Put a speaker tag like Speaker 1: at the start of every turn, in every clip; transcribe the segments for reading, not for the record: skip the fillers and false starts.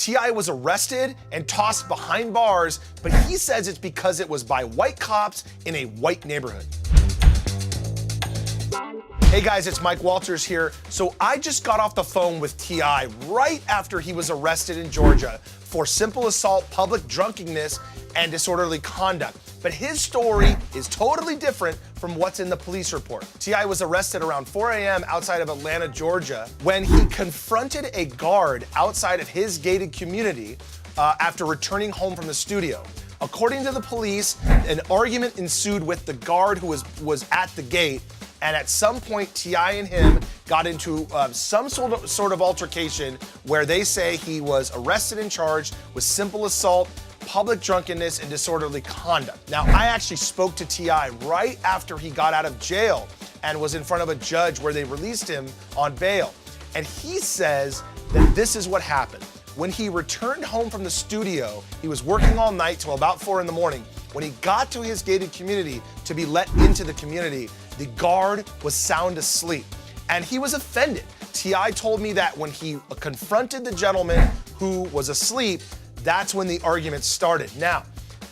Speaker 1: T.I. was arrested and tossed behind bars, but he says it's because it was by white cops in a white neighborhood. Hey guys, it's Mike Walters here. So I just got off the phone with T.I. right after he was arrested in Georgia for simple assault, public drunkenness, and disorderly conduct. But his story is totally different from what's in the police report. T.I. was arrested around 4 a.m. outside of Atlanta, Georgia, when he confronted a guard outside of his gated community after returning home from the studio. According to the police, an argument ensued with the guard who was at the gate, and at some point, T.I. and him got into some sort of altercation where they say he was arrested and charged with simple assault, public drunkenness, and disorderly conduct. Now, I actually spoke to T.I. right after he got out of jail and was in front of a judge where they released him on bail. And he says that this is what happened. When he returned home from the studio, he was working all night till about 4 in the morning. When he got to his gated community to be let into the community, the guard was sound asleep, and he was offended. T.I. told me that when he confronted the gentleman who was asleep, that's when the argument started. Now,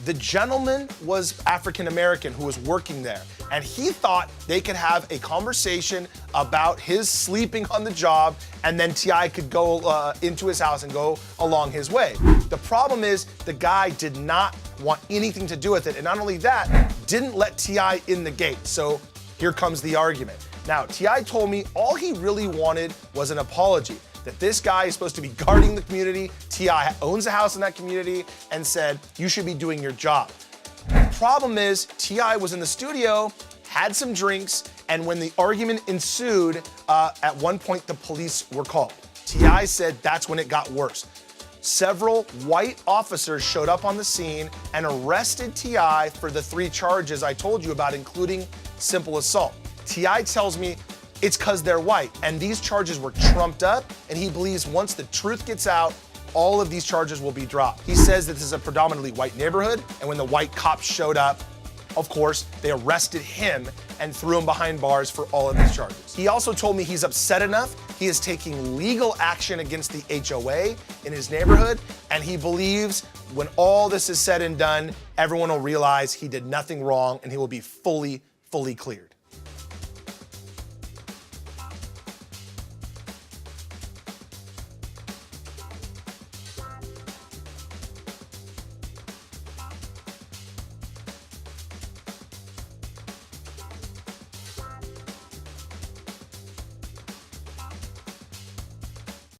Speaker 1: the gentleman was African American who was working there, and he thought they could have a conversation about his sleeping on the job, and then T.I. could go into his house and go along his way. The problem is the guy did not want anything to do with it, and not only that, didn't let T.I. in the gate. So here comes the argument. Now, T.I. told me all he really wanted was an apology, that this guy is supposed to be guarding the community. T.I. owns a house in that community and said, you should be doing your job. The problem is T.I. was in the studio, had some drinks, and when the argument ensued, at one point the police were called. T.I. said that's when it got worse. Several white officers showed up on the scene and arrested T.I. for the 3 charges I told you about, including simple assault. T.I. tells me it's because they're white, and these charges were trumped up, and he believes once the truth gets out, all of these charges will be dropped. He says that this is a predominantly white neighborhood, and when the white cops showed up, of course, they arrested him and threw him behind bars for all of these charges. He also told me he's upset enough, he is taking legal action against the HOA in his neighborhood, and he believes when all this is said and done, everyone will realize he did nothing wrong and he will be fully cleared.